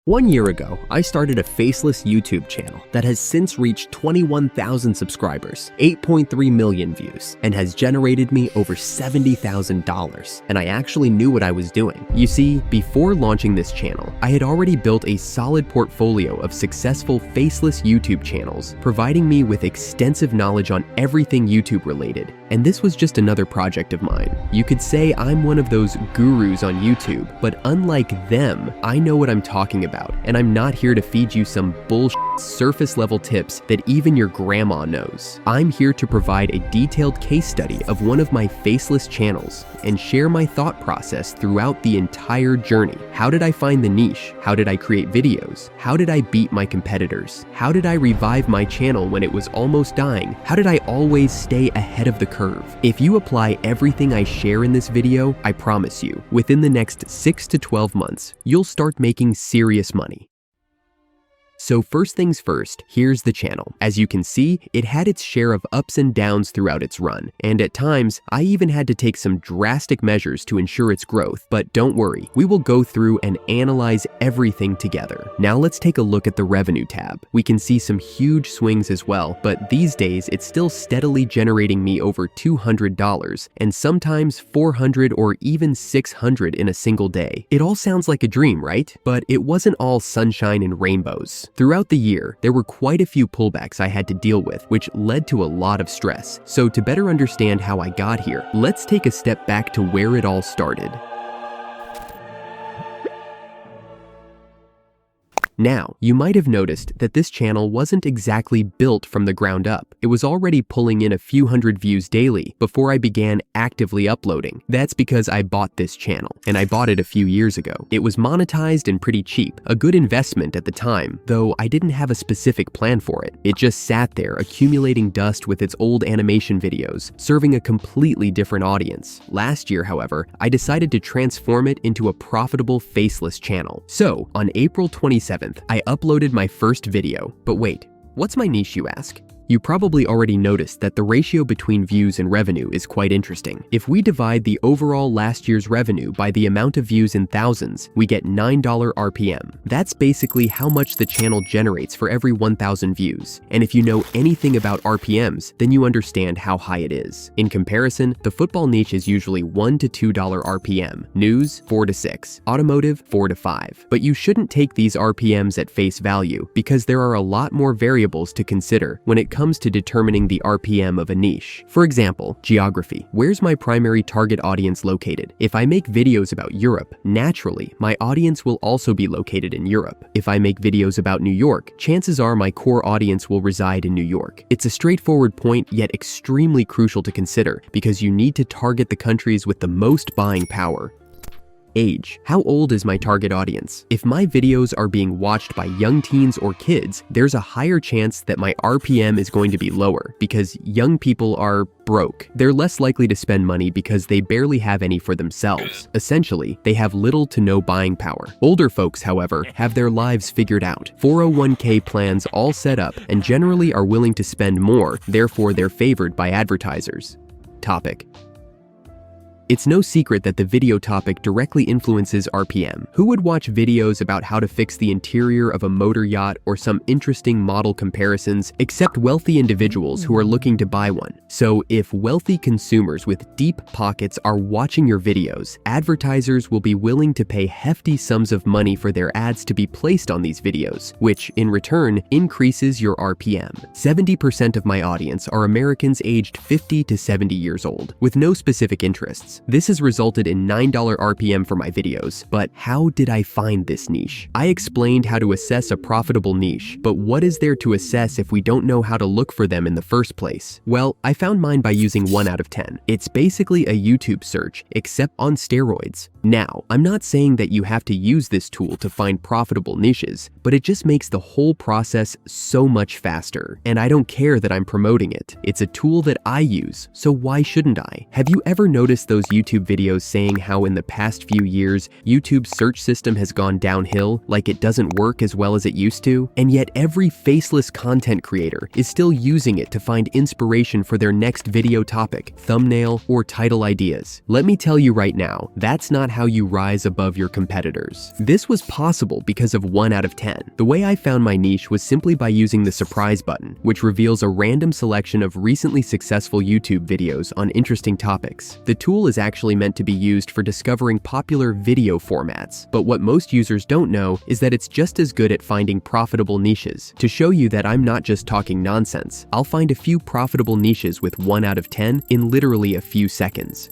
1 year ago, I started a faceless YouTube channel that has since reached 21,000 subscribers, 8.3 million views, and has generated me over $70,000. And I actually knew what I was doing. You see, before launching this channel, I had already built a solid portfolio of successful faceless YouTube channels, providing me with extensive knowledge on everything YouTube related. And this was just another project of mine. You could say I'm one of those gurus on YouTube, but unlike them, I know what I'm talking about. And I'm not here to feed you some bullshit surface level tips that even your grandma knows. I'm here to provide a detailed case study of one of my faceless channels and share my thought process throughout the entire journey. How did I find the niche? How did I create videos? How did I beat my competitors? How did I revive my channel when it was almost dying? How did I always stay ahead of the curve? If you apply everything I share in this video, I promise you, within the next 6 to 12 months, you'll start making serious money. So first things first, here's the channel. As you can see, it had its share of ups and downs throughout its run, and at times, I even had to take some drastic measures to ensure its growth, but don't worry, we will go through and analyze everything together. Now let's take a look at the revenue tab. We can see some huge swings as well, but these days it's still steadily generating me over $200, and sometimes $400 or even $600 in a single day. It all sounds like a dream, right? But it wasn't all sunshine and rainbows. Throughout the year, there were quite a few pullbacks I had to deal with, which led to a lot of stress. So to better understand how I got here, let's take a step back to where it all started. Now, you might have noticed that this channel wasn't exactly built from the ground up. It was already pulling in a few hundred views daily before I began actively uploading. That's because I bought this channel, and I bought it a few years ago. It was monetized and pretty cheap, a good investment at the time, though I didn't have a specific plan for it. It just sat there accumulating dust with its old animation videos, serving a completely different audience. Last year, however, I decided to transform it into a profitable faceless channel. So, on April 27th, I uploaded my first video. But wait, what's my niche, you ask? You probably already noticed that the ratio between views and revenue is quite interesting. If we divide the overall last year's revenue by the amount of views in thousands, we get $9 RPM. That's basically how much the channel generates for every 1,000 views. And if you know anything about RPMs, then you understand how high it is. In comparison, the football niche is usually $1 to $2 RPM, news $4 to $6, automotive $4 to $5. But you shouldn't take these RPMs at face value because there are a lot more variables to consider when it comes to determining the RPM of a niche. For example, geography. Where's my primary target audience located? If I make videos about Europe, naturally, my audience will also be located in Europe. If I make videos about New York, chances are my core audience will reside in New York. It's a straightforward point, yet extremely crucial to consider because you need to target the countries with the most buying power. Age. How old is my target audience? If my videos are being watched by young teens or kids, there's a higher chance that my RPM is going to be lower because young people are broke. They're less likely to spend money because they barely have any for themselves. Essentially, they have little to no buying power. Older folks, however, have their lives figured out, 401k plans all set up, and generally are willing to spend more, therefore they're favored by advertisers. Topic. It's no secret that the video topic directly influences RPM. Who would watch videos about how to fix the interior of a motor yacht or some interesting model comparisons except wealthy individuals who are looking to buy one? So if wealthy consumers with deep pockets are watching your videos, advertisers will be willing to pay hefty sums of money for their ads to be placed on these videos, which in return increases your RPM. 70% of my audience are Americans aged 50 to 70 years old, with no specific interests. This has resulted in $9 RPM for my videos, but how did I find this niche? I explained how to assess a profitable niche, but what is there to assess if we don't know how to look for them in the first place? Well, I found mine by using 1 out of 10. It's basically a YouTube search, except on steroids. Now, I'm not saying that you have to use this tool to find profitable niches, but it just makes the whole process so much faster. And I don't care that I'm promoting it. It's a tool that I use, so why shouldn't I? Have you ever noticed those YouTube videos saying how in the past few years, YouTube's search system has gone downhill, like it doesn't work as well as it used to, and yet every faceless content creator is still using it to find inspiration for their next video topic, thumbnail, or title ideas. Let me tell you right now, that's not how you rise above your competitors. This was possible because of 1 out of 10. The way I found my niche was simply by using the surprise button, which reveals a random selection of recently successful YouTube videos on interesting topics. The tool is actually meant to be used for discovering popular video formats, but what most users don't know is that it's just as good at finding profitable niches. To show you that I'm not just talking nonsense, I'll find a few profitable niches with 1 out of 10 in literally a few seconds.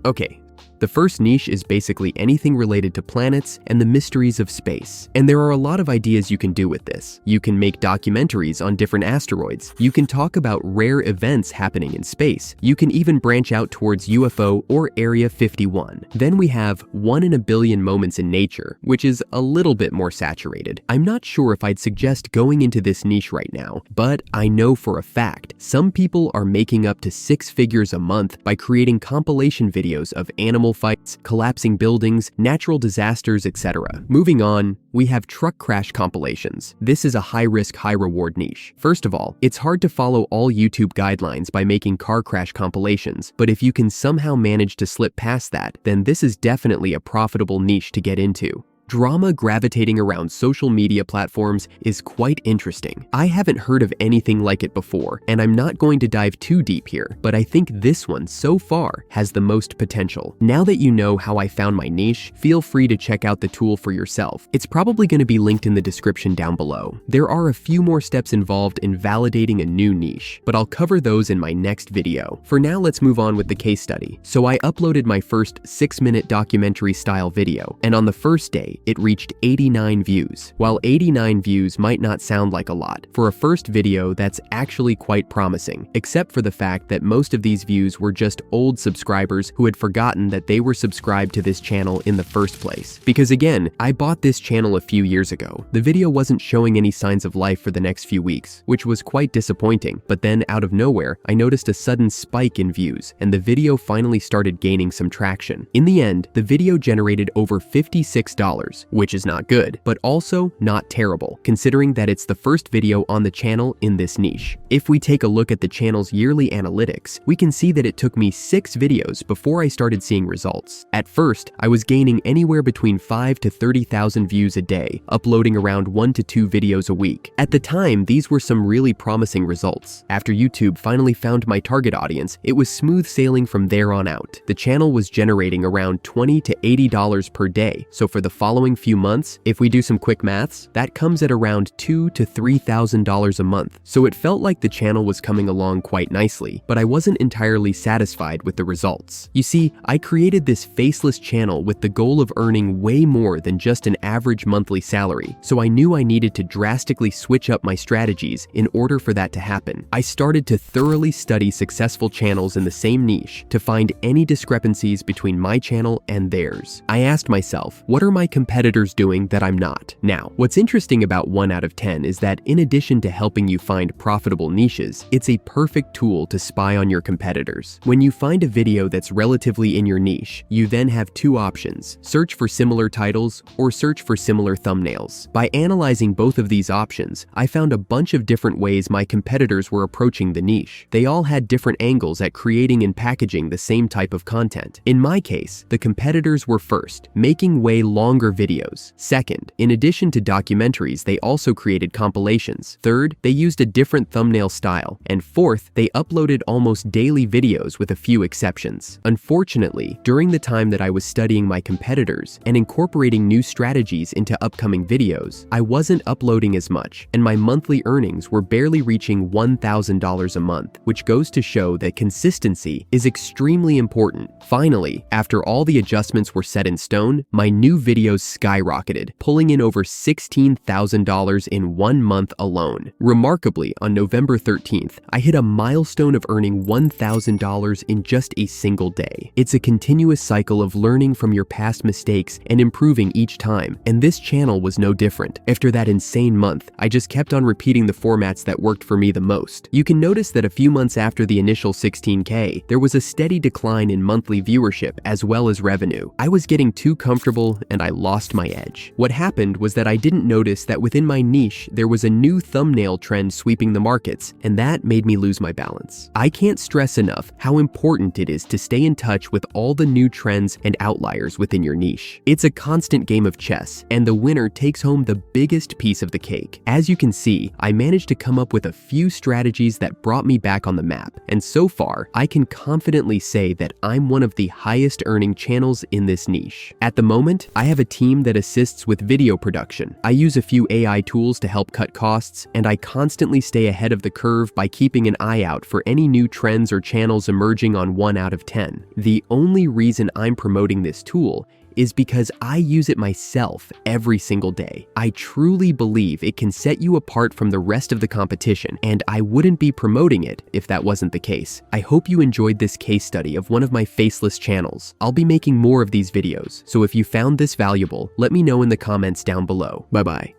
Okay. The first niche is basically anything related to planets and the mysteries of space. And there are a lot of ideas you can do with this. You can make documentaries on different asteroids. You can talk about rare events happening in space. You can even branch out towards UFO or Area 51. Then we have 1 in a billion moments in nature, which is a little bit more saturated. I'm not sure if I'd suggest going into this niche right now, but I know for a fact some people are making up to 6 figures a month by creating compilation videos of animal fights, collapsing buildings, natural disasters, etc. Moving on, we have truck crash compilations. This is a high-risk, high-reward niche. First of all, it's hard to follow all YouTube guidelines by making car crash compilations, but if you can somehow manage to slip past that, then this is definitely a profitable niche to get into. Drama gravitating around social media platforms is quite interesting. I haven't heard of anything like it before, and I'm not going to dive too deep here, but I think this one so far has the most potential. Now that you know how I found my niche, feel free to check out the tool for yourself. It's probably going to be linked in the description down below. There are a few more steps involved in validating a new niche, but I'll cover those in my next video. For now, let's move on with the case study. So I uploaded my first 6-minute documentary style video, and on the first day, it reached 89 views. While 89 views might not sound like a lot, for a first video that's actually quite promising, except for the fact that most of these views were just old subscribers who had forgotten that they were subscribed to this channel in the first place. Because again, I bought this channel a few years ago. The video wasn't showing any signs of life for the next few weeks, which was quite disappointing, but then out of nowhere, I noticed a sudden spike in views, and the video finally started gaining some traction. In the end, the video generated over $56, which is not good, but also not terrible, considering that it's the first video on the channel in this niche. If we take a look at the channel's yearly analytics, we can see that it took me 6 videos before I started seeing results. At first, I was gaining anywhere between 5 to 30,000 views a day, uploading around 1 to 2 videos a week. At the time, these were some really promising results. After YouTube finally found my target audience, it was smooth sailing from there on out. The channel was generating around $20 to $80 per day, so for the following few months, if we do some quick maths, that comes at around $2,000 to $3,000 a month. So it felt like the channel was coming along quite nicely, but I wasn't entirely satisfied with the results. You see, I created this faceless channel with the goal of earning way more than just an average monthly salary, so I knew I needed to drastically switch up my strategies in order for that to happen. I started to thoroughly study successful channels in the same niche to find any discrepancies between my channel and theirs. I asked myself, what are my competitors doing that I'm not? Now, what's interesting about 1 out of 10 is that in addition to helping you find profitable niches, it's a perfect tool to spy on your competitors. When you find a video that's relatively in your niche, you then have 2 options: search for similar titles or search for similar thumbnails. By analyzing both of these options, I found a bunch of different ways my competitors were approaching the niche. They all had different angles at creating and packaging the same type of content. In my case, the competitors were first, making way longer videos. Second, in addition to documentaries, they also created compilations. Third, they used a different thumbnail style. And fourth, they uploaded almost daily videos with a few exceptions. Unfortunately, during the time that I was studying my competitors and incorporating new strategies into upcoming videos, I wasn't uploading as much, and my monthly earnings were barely reaching $1,000 a month, which goes to show that consistency is extremely important. Finally, after all the adjustments were set in stone, my new videos skyrocketed, pulling in over $16,000 in 1 month alone. Remarkably, on November 13th, I hit a milestone of earning $1,000 in just a single day. It's a continuous cycle of learning from your past mistakes and improving each time, and this channel was no different. After that insane month, I just kept on repeating the formats that worked for me the most. You can notice that a few months after the initial 16K, there was a steady decline in monthly viewership as well as revenue. I was getting too comfortable and I lost my edge. What happened was that I didn't notice that within my niche, there was a new thumbnail trend sweeping the markets, and that made me lose my balance. I can't stress enough how important it is to stay in touch with all the new trends and outliers within your niche. It's a constant game of chess, and the winner takes home the biggest piece of the cake. As you can see, I managed to come up with a few strategies that brought me back on the map, and so far, I can confidently say that I'm one of the highest earning channels in this niche. At the moment, I have a team that assists with video production. I use a few AI tools to help cut costs, and I constantly stay ahead of the curve by keeping an eye out for any new trends or channels emerging on 1 out of 10. The only reason I'm promoting this tool is because I use it myself every single day. I truly believe it can set you apart from the rest of the competition, and I wouldn't be promoting it if that wasn't the case. I hope you enjoyed this case study of one of my faceless channels. I'll be making more of these videos, so if you found this valuable, let me know in the comments down below. Bye-bye.